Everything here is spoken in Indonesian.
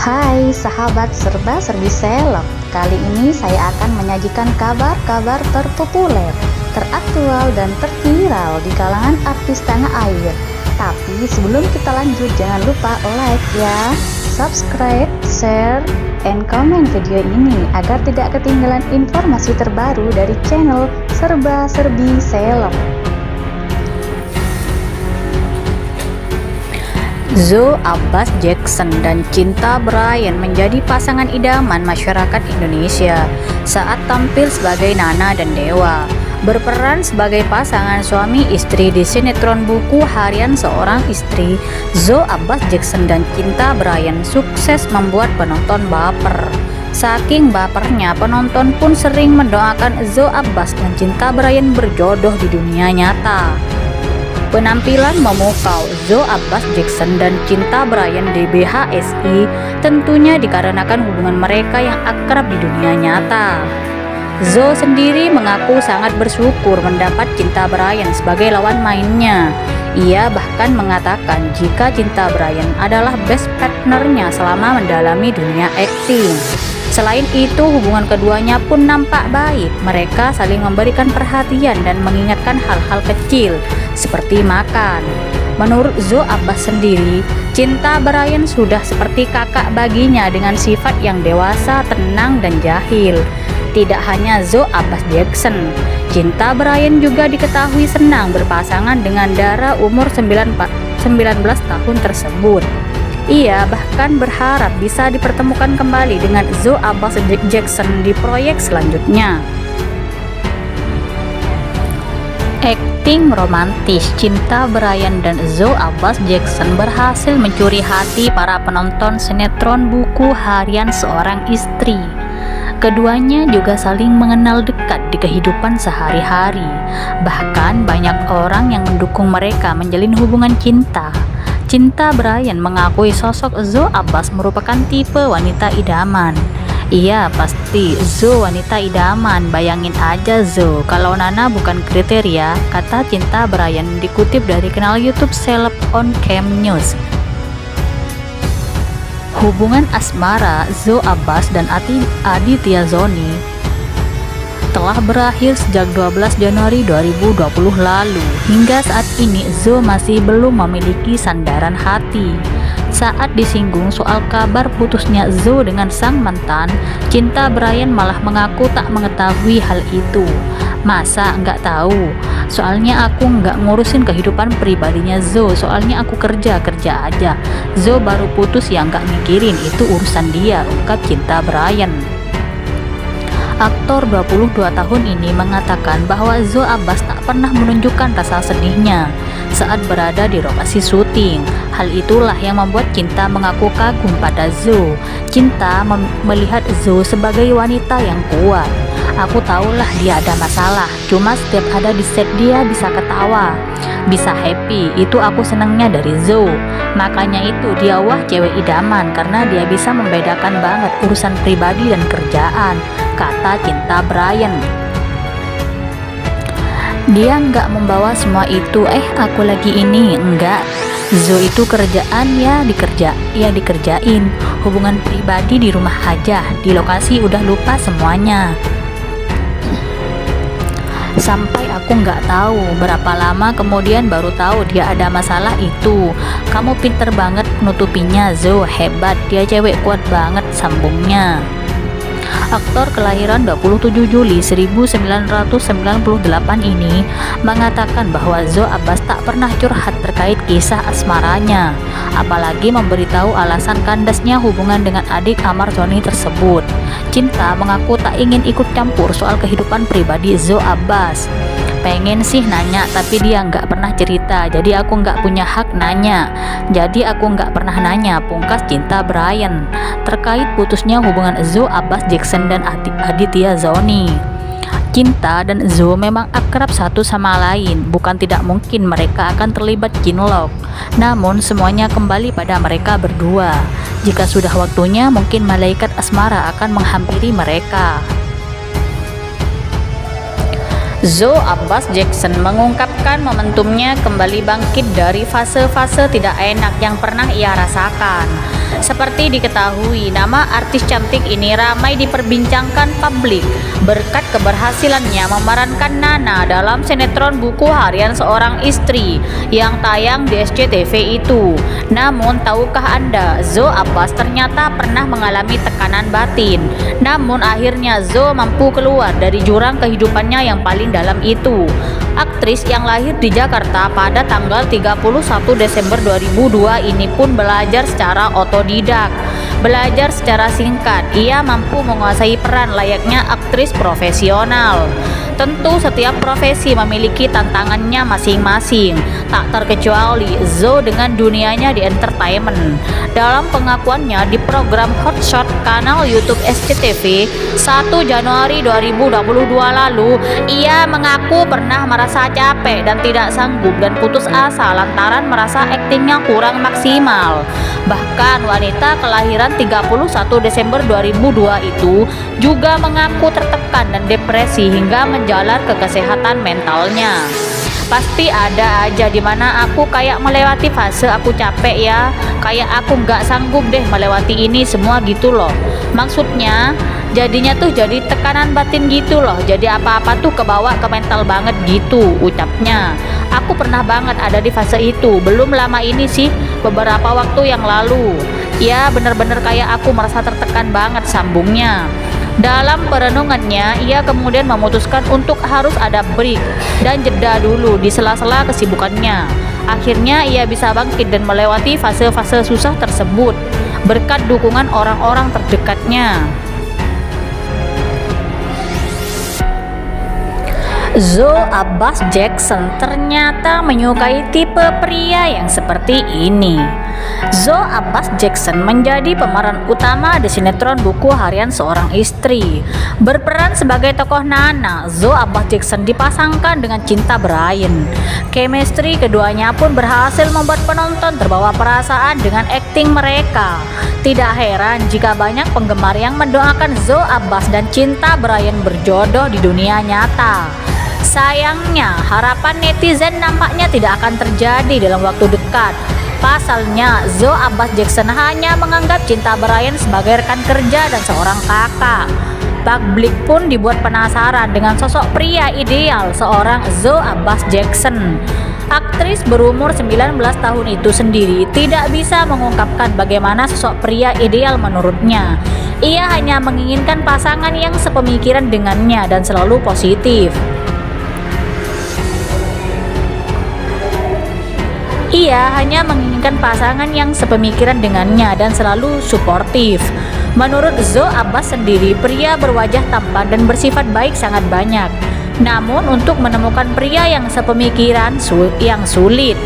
Hai sahabat serba-serbi seleb, kali ini saya akan menyajikan kabar-kabar terpopuler, teraktual dan terviral di kalangan artis tanah air. Tapi sebelum kita lanjut, jangan lupa like ya, subscribe, share, and comment video ini agar tidak ketinggalan informasi terbaru dari channel serba-serbi seleb. Zoe Abbas Jackson dan Cinta Bryan menjadi pasangan idaman masyarakat Indonesia saat tampil sebagai Nana dan Dewa. Berperan sebagai pasangan suami istri di sinetron Buku Harian Seorang Istri, Zoe Abbas Jackson dan Cinta Bryan sukses membuat penonton baper. Saking bapernya, penonton pun sering mendoakan Zoe Abbas dan Cinta Bryan berjodoh di dunia nyata. Penampilan memukau Zoe Abbas Jackson dan Cinta Bryan di BHSI tentunya dikarenakan hubungan mereka yang akrab di dunia nyata. Zoe sendiri mengaku sangat bersyukur mendapat Cinta Bryan sebagai lawan mainnya. Ia bahkan mengatakan jika Cinta Bryan adalah best partnernya selama mendalami dunia akting. Selain itu, hubungan keduanya pun nampak baik. Mereka saling memberikan perhatian dan mengingatkan hal-hal kecil seperti makan. Menurut Zoe Abbas sendiri, Cinta Bryan sudah seperti kakak baginya dengan sifat yang dewasa, tenang, dan jahil. Tidak hanya Zoe Abbas Jackson, Cinta Bryan juga diketahui senang berpasangan dengan Dara umur 19 tahun tersebut. Ia bahkan berharap bisa dipertemukan kembali dengan Zoe Abbas Jackson di proyek selanjutnya. Akting romantis Cinta Bryan dan Zoe Abbas Jackson berhasil mencuri hati para penonton sinetron Buku Harian Seorang Istri. Keduanya juga saling mengenal dekat di kehidupan sehari-hari. Bahkan banyak orang yang mendukung mereka menjalin hubungan cinta. Cinta Bryan mengakui sosok Zoe Abbas merupakan tipe wanita idaman. Iya, pasti Zoe wanita idaman. Bayangin aja Zoe, kalau Nana bukan kriteria, kata Cinta Bryan dikutip dari kanal YouTube Celeb on Cam News. Hubungan asmara Zoe Abbas dan Aditya Zoni telah berakhir sejak 12 Januari 2020 lalu. Hingga saat ini Zoe masih belum memiliki sandaran hati. Saat disinggung soal kabar putusnya Zoe dengan sang mantan, Cinta Bryan malah mengaku tak mengetahui hal itu. Masa nggak tahu? Soalnya aku nggak ngurusin kehidupan pribadinya Zoe, soalnya aku kerja aja. Zoe baru putus ya, nggak mikirin, itu urusan dia, ungkap Cinta Bryan. Aktor 22 tahun ini mengatakan bahwa Zoe Abbas tak pernah menunjukkan rasa sedihnya saat berada di lokasi syuting. Hal itulah yang membuat Cinta mengaku kagum pada Zoe. Cinta melihat Zoe sebagai wanita yang kuat. Aku tahulah dia ada masalah, cuma setiap ada di set dia bisa ketawa, bisa happy. Itu aku senangnya dari Zoe. Makanya itu dia wah cewek idaman karena dia bisa membedakan banget urusan pribadi dan kerjaan, kata Cinta Bryan. Dia nggak membawa semua itu, aku lagi ini, enggak. Zoe itu kerjaan ya dikerjain, hubungan pribadi di rumah aja, di lokasi udah lupa semuanya. Sampai aku nggak tahu berapa lama kemudian baru tahu dia ada masalah itu. Kamu pinter banget nutupinya Zoe, hebat, dia cewek kuat banget, sambungnya. Aktor kelahiran 27 Juli 1998 ini mengatakan bahwa Zoe Abbas tak pernah curhat terkait kisah asmaranya, apalagi memberitahu alasan kandasnya hubungan dengan adik Amar Zoni tersebut. Cinta mengaku tak ingin ikut campur soal kehidupan pribadi Zoe Abbas. Pengen sih nanya, tapi dia nggak pernah cerita, jadi aku nggak punya hak nanya. Jadi aku nggak pernah nanya, pungkas Cinta Bryan terkait putusnya hubungan Zoe Abbas Jackson dan Aditya Zoni. Cinta dan Zoe memang akrab satu sama lain, bukan tidak mungkin mereka akan terlibat cinlok. Namun semuanya kembali pada mereka berdua. Jika sudah waktunya, mungkin malaikat asmara akan menghampiri mereka. Zoe Abbas Jackson mengungkapkan momentumnya kembali bangkit dari fase-fase tidak enak yang pernah ia rasakan. Seperti diketahui, nama artis cantik ini ramai diperbincangkan publik berkat keberhasilannya memerankan Nana dalam sinetron Buku Harian Seorang Istri yang tayang di SCTV itu. Namun, tahukah Anda, Zoe Abbas ternyata pernah mengalami tekanan batin. Namun, akhirnya Zoe mampu keluar dari jurang kehidupannya yang paling dalam itu. Aktris yang lahir di Jakarta pada tanggal 31 Desember 2002 ini pun belajar secara otodidak. Belajar secara singkat, ia mampu menguasai peran layaknya aktris profesional. Tentu setiap profesi memiliki tantangannya masing-masing, tak terkecuali Zoe dengan dunianya di entertainment. Dalam pengakuannya di program Hot Shot kanal YouTube SCTV 1 Januari 2022 lalu, ia mengaku pernah merasa capek dan tidak sanggup dan putus asa lantaran merasa aktingnya kurang maksimal. Bahkan wanita kelahiran 31 Desember 2002 itu juga mengaku tertekan dan depresi hingga menjalar ke kesehatan mentalnya. Pasti ada aja dimana aku kayak melewati fase aku capek ya, kayak aku nggak sanggup deh melewati ini semua gitu loh. Maksudnya jadinya tuh jadi tekanan batin gitu loh, jadi apa-apa tuh kebawa ke mental banget gitu, ucapnya. Aku pernah banget ada di fase itu, belum lama ini sih, beberapa waktu yang lalu. Ya bener-bener kayak aku merasa tertekan banget, sambungnya. Dalam perenungannya, ia kemudian memutuskan untuk harus ada break dan jeda dulu di sela-sela kesibukannya. Akhirnya ia bisa bangkit dan melewati fase-fase susah tersebut berkat dukungan orang-orang terdekatnya. Zoe Abbas Jackson ternyata menyukai tipe pria yang seperti ini. Zoe Abbas Jackson menjadi pemeran utama di sinetron Buku Harian Seorang Istri. Berperan sebagai tokoh Nana, Zoe Abbas Jackson dipasangkan dengan Cinta Bryan. Chemistry keduanya pun berhasil membuat penonton terbawa perasaan dengan akting mereka. Tidak heran jika banyak penggemar yang mendoakan Zoe Abbas dan Cinta Bryan berjodoh di dunia nyata. Sayangnya, harapan netizen nampaknya tidak akan terjadi dalam waktu dekat. Pasalnya, Zoe Abbas Jackson hanya menganggap Cinta Bryan sebagai rekan kerja dan seorang kakak. Publik pun dibuat penasaran dengan sosok pria ideal seorang Zoe Abbas Jackson. Aktris berumur 19 tahun itu sendiri tidak bisa mengungkapkan bagaimana sosok pria ideal menurutnya. Ia hanya menginginkan pasangan yang sepemikiran dengannya dan selalu positif. Ia hanya menginginkan pasangan yang sepemikiran dengannya dan selalu suportif. Menurut Zoe Abbas sendiri, pria berwajah tampan dan bersifat baik sangat banyak. Namun untuk menemukan pria yang sepemikiran yang sulit.